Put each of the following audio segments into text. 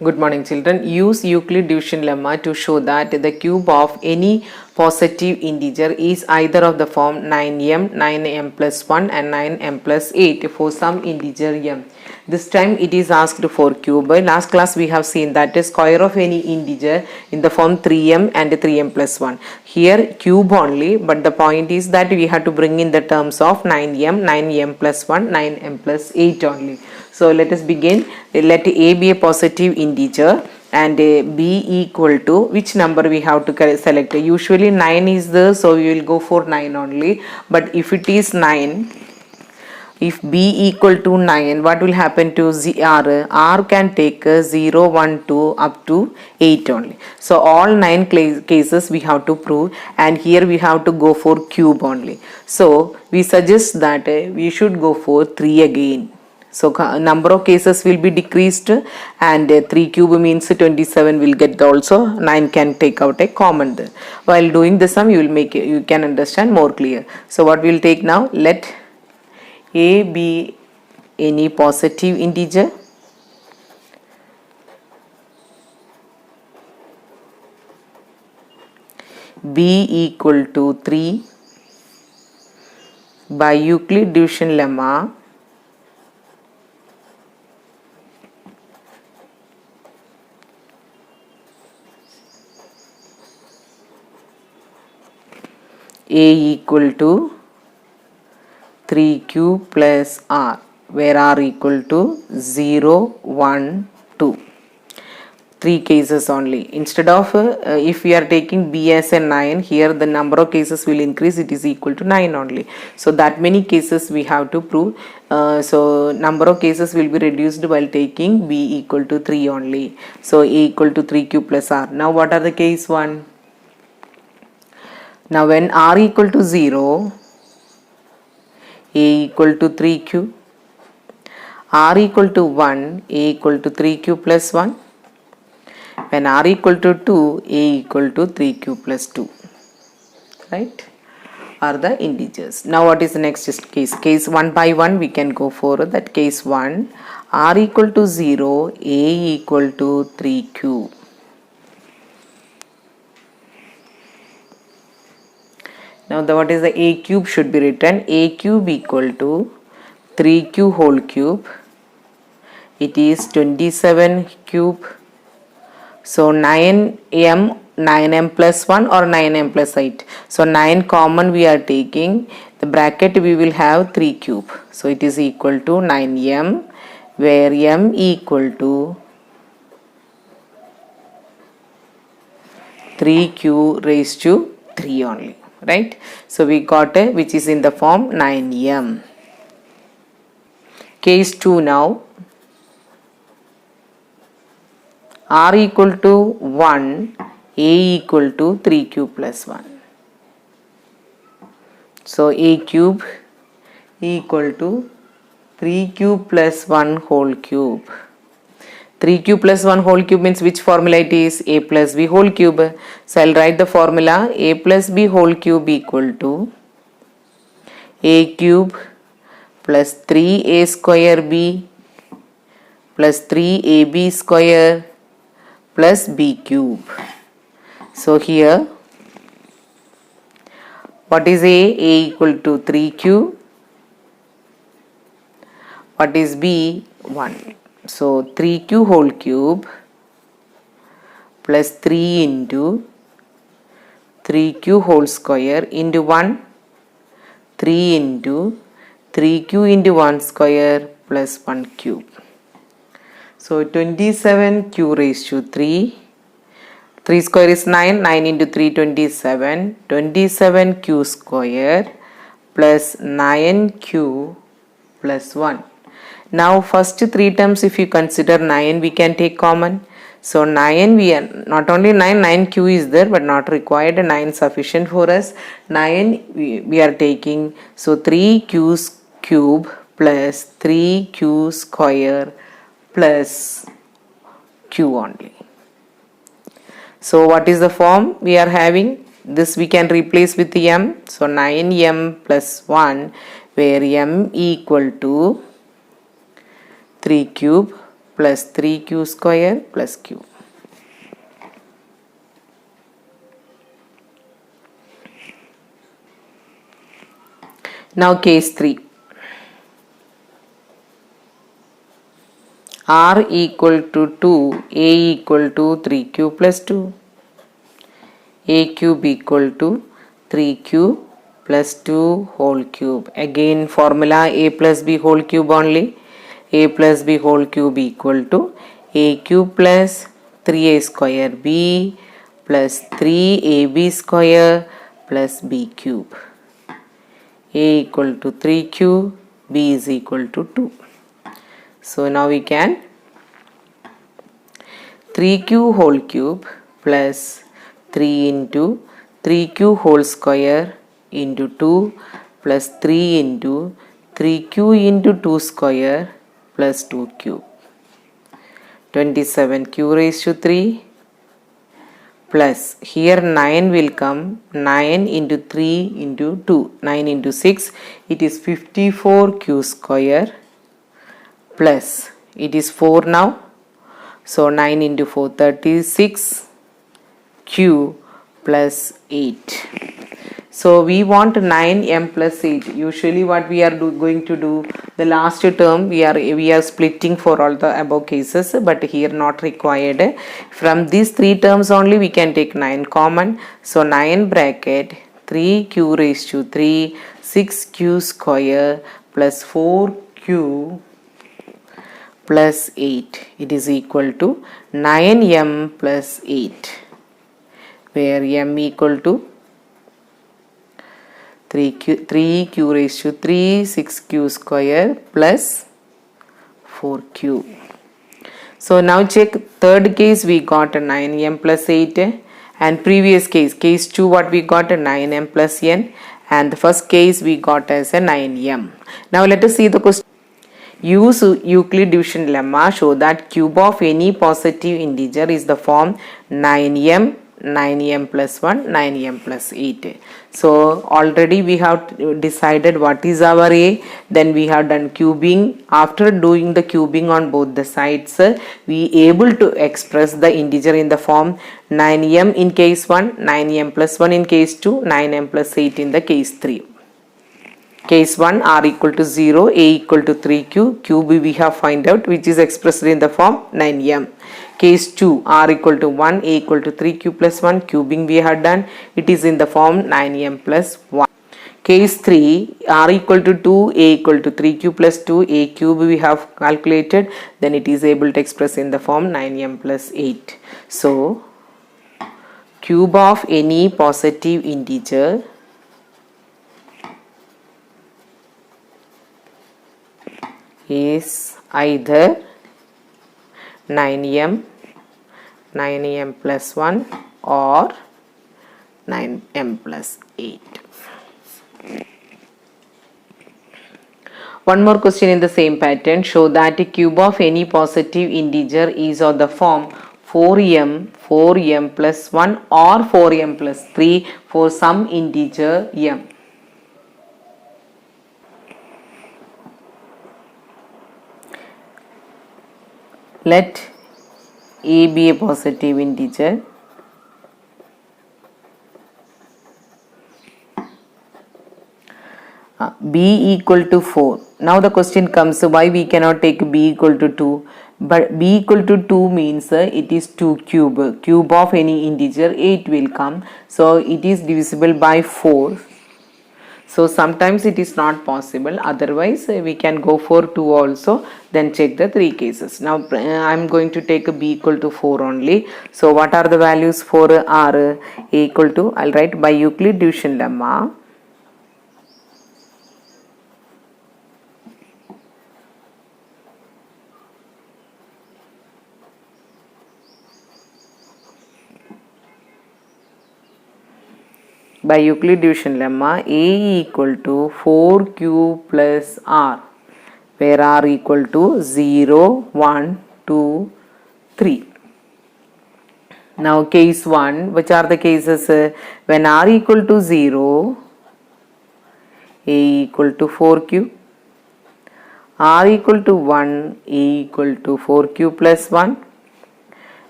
Good morning, children. Use Euclid division lemma to show that the cube of any positive integer is either of the form 9m, 9m plus 1 and 9m plus 8 for some integer m. This time it is asked for cube. Last class we have seen that the square of any integer in the form 3m and 3m plus 1. Here cube only, but the point is that we have to bring in the terms of 9m, 9m plus 1, 9m plus 8 only. So let us begin. Let a be a positive integer and b equal to which number we have to select. Usually 9 is there, so we will go for 9 only. But if it is 9, if b equal to 9, what will happen to r? R can take 0, 1, 2 up to 8 only. So all 9 cases we have to prove, and here we have to go for cube only. So we suggest that we should go for 3 again. So number of cases will be decreased, and 3 cube means 27 will get also. 9 can take out a common there. While doing the sum, you can understand more clear. So what we will take now? Let a be any positive integer b equal to 3 by Euclid division lemma. A equal to 3 cube plus r, where r equal to 0, 1, 2. 3 cases only. Instead of if we are taking b as a 9, here the number of cases will increase, it is equal to 9 only. So that many cases we have to prove. So number of cases will be reduced while taking b equal to 3 only. So a equal to 3 cube plus r. Now what are the case 1? Now when r equal to 0, a equal to 3 cube, r equal to 1, a equal to 3 cube plus 1. When r equal to 2, a equal to 3 cube plus 2. Right? Are the integers. Now what is the next case? Case 1 by 1 we can go for that. Case 1, r equal to 0, a equal to 3 cube. Now what is the a cube should be written? A cube equal to 3q whole cube. It is 27 cube. So 9m plus 1 or 9m plus 8. So 9 common we are taking. The bracket we will have 3 cube. So it is equal to 9m, where m equal to 3q raised to 3 only. Right? So we got a which is in the form 9m. Case 2 now. R equal to 1, a equal to 3 cube plus 1. So a cube equal to 3 cube plus 1 whole cube. 3 cube plus 1 whole cube means which formula it is? A plus b whole cube. So I'll write the formula. A plus b whole cube equal to a cube plus 3a square b plus 3ab square plus b cube. So here what is a? A equal to 3 cube. What is b? 1. So 3q whole cube plus 3 into 3q whole square into 1, 3 into 3q into 1 square plus 1 cube. So 27q raised to 3. 3 square is 9. 9 into 3, 27. 27q square plus 9q plus 1. Now first 3 terms if you consider 9 we can take common. So 9 we are not only 9q is there, but not required. 9 sufficient for us. 9 we are taking. So 3q cube plus 3q square plus q only. So what is the form we are having? This we can replace with m. So 9m plus 1, where m equal to 3 cube plus 3q square plus q. Now case 3. R equal to 2, A equal to 3q plus 2. A cube equal to 3q plus 2 whole cube. Again formula A plus B whole cube only. A plus B whole cube equal to A cube plus 3A square B plus 3AB square plus B cube. A equal to 3q, B is equal to 2. So now we can 3q whole cube plus 3 into 3q whole square into 2 plus 3 into 3q into 2 square plus 2 cube. 27q raised to 3 plus here 9 will come, 9 into 3 into 2, 9 into 6, it is 54q square plus it is 4 now, so 9 into 4 36 q plus 8. So we want 9m plus 8. Usually what we are going to do, the last term we are splitting for all the above cases, but here not required. From these 3 terms only we can take 9 common. So 9 bracket 3q raised to 3 6q square plus 4q plus 8. It is equal to 9m plus 8, where m equal to 3q raised to 3 6q square plus 4q. So now check third case, we got a 9m plus 8, and previous case 2 what we got a 9m plus n, and the first case we got as a 9m. Now let us see the question. Use Euclid division lemma, show that cube of any positive integer is the form 9m, 9m plus 1, 9m plus 8. So already we have decided what is our a, then we have done cubing. After doing the cubing on both the sides, we able to express the integer in the form 9m in case 1, 9m plus 1 in case 2, 9m plus 8 in the case 3. Case 1 r equal to 0, a equal to 3q, cube we have find out, which is expressed in the form 9m. Case 2 r equal to 1, a equal to 3q plus 1, cubing we have done, it is in the form 9m plus 1. Case 3 r equal to 2, a equal to 3q plus 2, a cube we have calculated, then it is able to express in the form 9m plus 8. So cube of any positive integer is either 9m, 9m plus 1 or 9m plus 8. One more question in the same pattern. Show that a cube of any positive integer is of the form 4m, 4m plus 1 or 4m plus 3 for some integer m. Let a be a positive integer. B equal to 4. Now the question comes, why we cannot take b equal to 2? But b equal to 2 means it is 2 cube. Cube of any integer 8 will come. So it is divisible by 4. So sometimes it is not possible, otherwise we can go for 2 also, then check the 3 cases. Now I am going to take a b equal to 4 only. So what are the values for r? A equal to, I will write by Euclid division lemma, by Euclid division lemma, a equal to 4q plus r, where r equal to 0, 1, 2, 3. Now case 1, which are the cases? When r equal to 0, a equal to 4q, r equal to 1, a equal to 4 cube plus 1.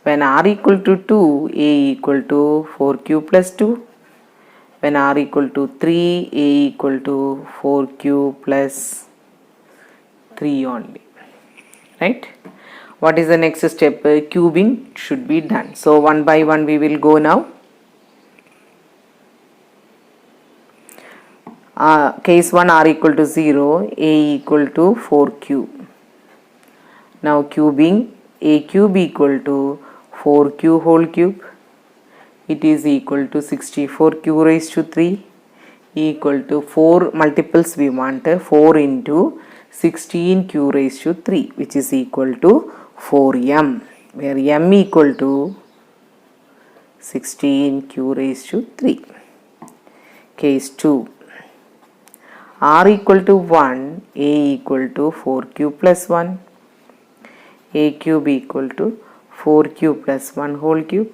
When r equal to 2, a equal to 4 cube plus 2. When r equal to 3, a equal to 4 cube plus 3 only. Right? What is the next step? Cubing should be done. So one by one we will go now. Case 1, r equal to 0, a equal to 4 cube. Now cubing, a cube equal to 4 cube whole cube. It is equal to 64 q raised to 3 equal to 4 multiples we want, 4 into 16 q raised to 3, which is equal to 4m, where m equal to 16 q raised to 3. Case 2, r equal to 1, a equal to 4 cube plus 1, a cube equal to 4 cube plus 1 whole cube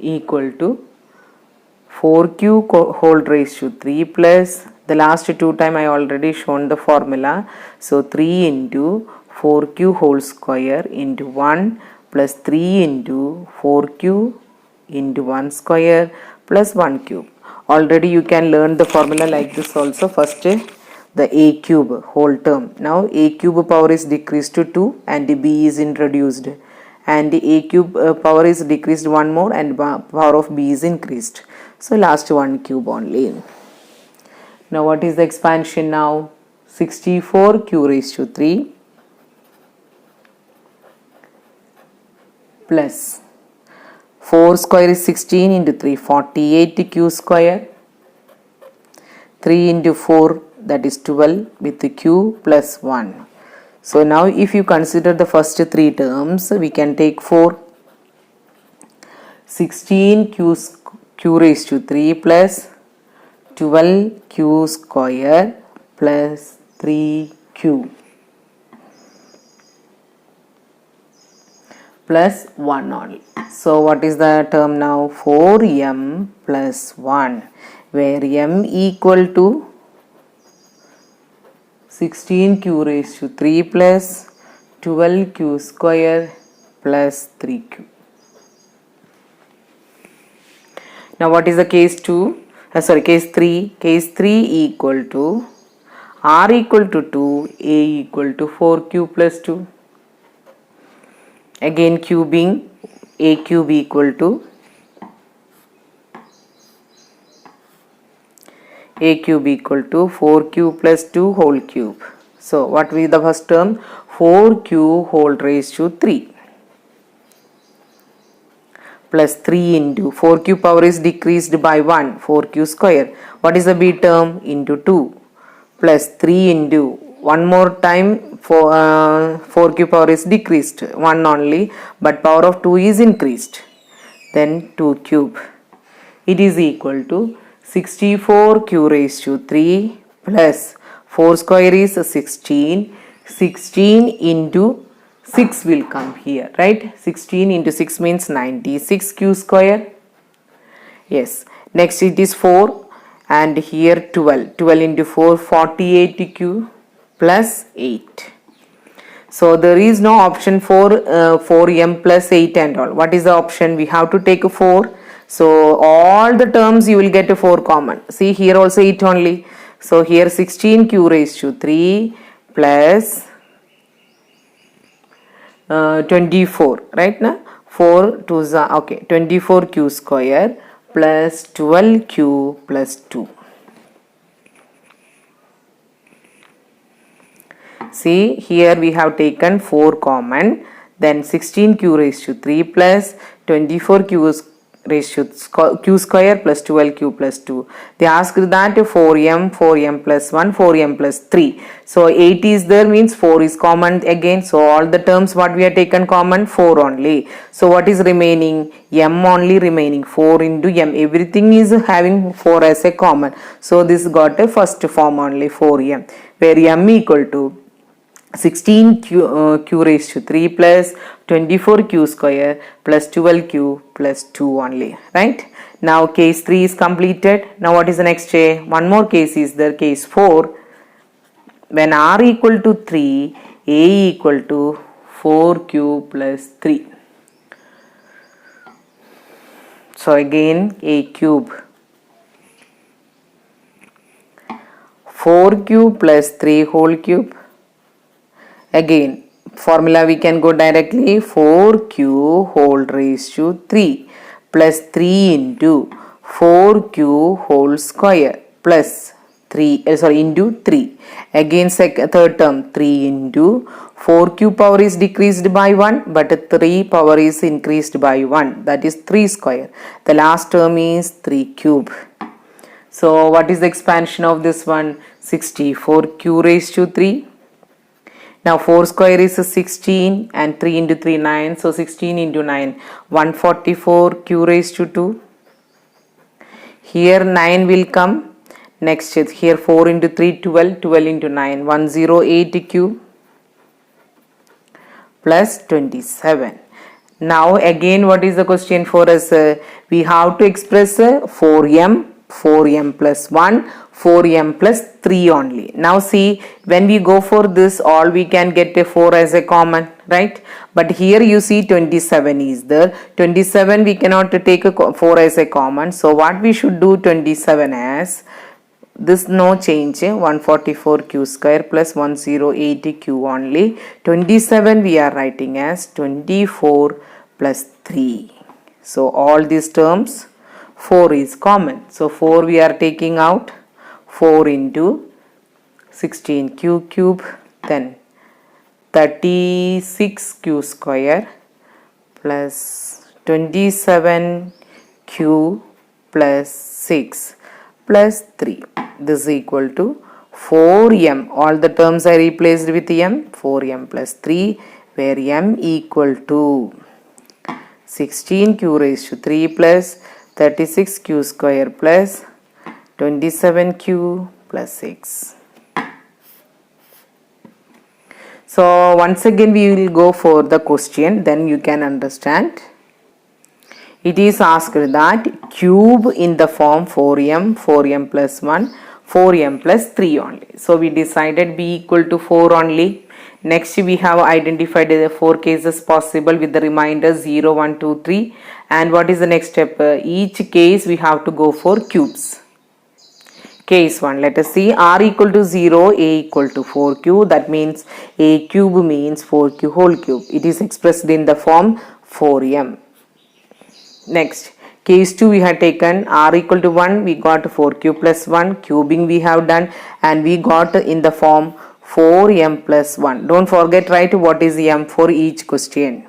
equal to 4 cube whole raised to 3 plus the last two time I already shown the formula. So 3 into 4 cube whole square into 1 plus 3 into 4 cube into 1 square plus 1 cube. Already you can learn the formula like this also. First the a cube whole term. Now a cube power is decreased to 2 and b is introduced. And a cube power is decreased one more and power of b is increased. So last one cube only. Now what is the expansion now? 64 q raised to 3 plus 4 square is 16 into 3, 48 q square. 3 into 4, that is 12 with the q plus 1. So now if you consider the first three terms, we can take 4. 16 q raised to 3 plus 12 q square plus 3q plus 1 only. So what is the term now? 4m plus 1, where m equal to 16 q raised to 3 plus 12 q square plus 3q. Now what is the case 2? Case 3. Case 3 equal to r equal to 2, a equal to 4q plus 2. Again cubing, a cube equal to a cube equal to 4q plus 2 whole cube. So what will be the first term? 4q whole raised to 3 plus 3 into 4q power is decreased by 1, 4q square. What is the b term? Into 2 plus 3 into one more time 4q power is decreased 1 only, but power of 2 is increased. Then 2 cube. It is equal to 64 q raised to 3 plus 4 square is 16. 16 into 6 will come here, right? 16 into 6 means 96 q square. Yes. Next it is 4 and here 12. 12 into 4, 48 q plus 8. So there is no option for 4m plus 8 and all. What is the option? We have to take 4. So all the terms you will get 4 common. See here also 8 only. So here 16 q raised to 3 plus 24, right? Na? 4 to the, okay, 24 q square plus 12 q plus 2. See here we have taken 4 common, then 16 q raised to 3 plus 24 q raised to q square plus 12q plus 2. They asked that 4m, 4m plus 1, 4m plus 3. So 8 is there means 4 is common again. So all the terms what we have taken common, 4 only. So what is remaining? M only remaining, 4 into m. Everything is having 4 as a common. So this got a first form only, 4m, where m equal to 16 q raised to 3 plus 24 q square plus 12 q plus 2 only, right? Now case 3 is completed. Now what is the next? One more case is there, case 4. when r equal to 3, a equal to 4q plus 3. So again a cube, 4q plus 3 whole cube. Again formula we can go directly, 4q whole raised to 3 plus 3 into 4q whole square plus 3 into 3. Again third term, 3 into 4q power is decreased by 1 but 3 power is increased by 1, that is 3 square. The last term is 3 cube. So what is the expansion of this one? 64q raised to 3. Now 4 square is 16 and 3 into 3 9, so 16 into 9 144 q raised to 2. Here 9 will come, next is here 4 into 3 12, 12 into 9 108 q plus 27. Now again what is the question for us? We have to express 4m plus 1, 4m plus 3 only. Now see, when we go for this, all we can get a 4 as a common, right? But here you see 27 is there. 27 we cannot take a 4 as a common. So what we should do 27 as, this no change, 144 q square plus 108 q only. 27 we are writing as 24 plus 3. So all these terms 4 is common. So 4 we are taking out, 4 into 16q cube, then 36q square plus 27q plus 6 plus 3. This is equal to 4m. All the terms are replaced with m. 4m plus 3, where m equal to 16q raised to 3 plus 36q square plus 27q plus 6. So once again we will go for the question, then you can understand. It is asked that cube in the form 4m, 4m plus 1, 4m plus 3 only. So we decided b equal to 4 only. Next we have identified the 4 cases possible with the remainder 0, 1, 2, 3. And what is the next step? Each case we have to go for cubes. Case 1, let us see, r equal to 0, a equal to 4q. That means a cube means 4q whole cube. It is expressed in the form 4m. Next, case 2 we have taken r equal to 1, we got 4q plus 1, cubing we have done, and we got in the form 4m plus 1. Don't forget write what is m for each question.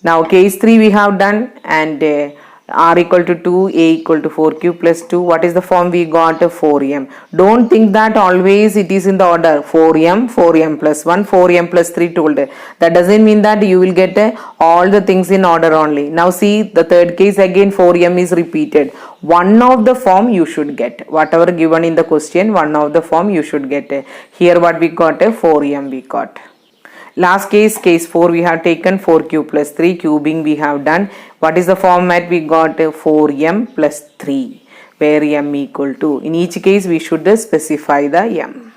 Now case 3 we have done, and r equal to 2, a equal to 4q plus 2. What is the form we got? 4m. Don't think that always it is in the order 4m, 4m plus 1, 4m plus 3 told. That doesn't mean that you will get all the things in order only. Now see, the third case again 4m is repeated. One of the form you should get. Whatever given in the question, one of the form you should get. Here what we got? 4m we got. Last case, case 4 we have taken 4q plus 3, cubing we have done. What is the format? We got 4m plus 3, where m equal to. In each case we should specify the m.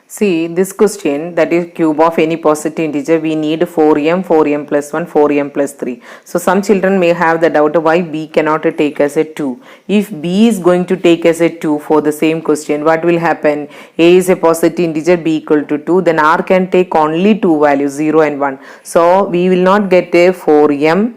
See this question, that is cube of any positive integer, we need 4m, 4m plus 1, 4m plus 3. So some children may have the doubt why b cannot take as a 2. If b is going to take as a 2 for the same question, what will happen? A is a positive integer, b equal to 2, then r can take only two values, 0 and 1. So we will not get a 4m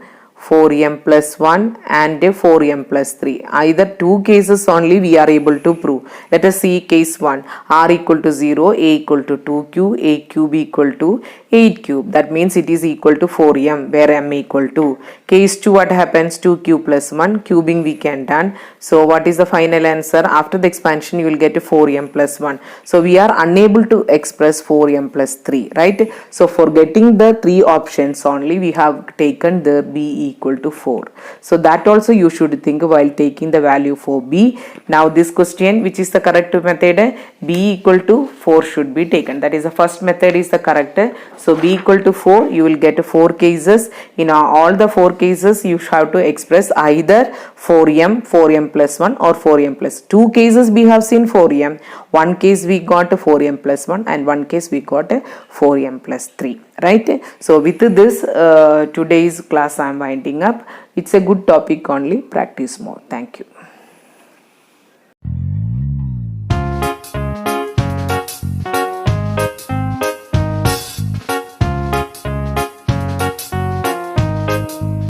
plus 1 and 4m plus 3. Either two cases only we are able to prove. Let us see case 1. R equal to 0, a equal to 2q, a cube equal to 8 cube. That means it is equal to 4m, where m equal to. Case 2, what happens? 2q plus 1, cubing we can done. So what is the final answer? After the expansion you will get 4m plus 1. So we are unable to express 4m plus 3, right? So for getting the three options only, we have taken the b equal to 4. So that also you should think while taking the value for b. Now this question, which is the correct method? B equal to 4 should be taken. That is the first method is the correct. So b equal to 4, you will get 4 cases. In all the 4 cases you have to express either 4m, 4m plus 1 or 4m plus 2 cases we have seen 4m. One case we got 4m plus 1 and one case we got 4m plus 3, right? So with this today's class I am winding up. It's a good topic only. Practice more. Thank you.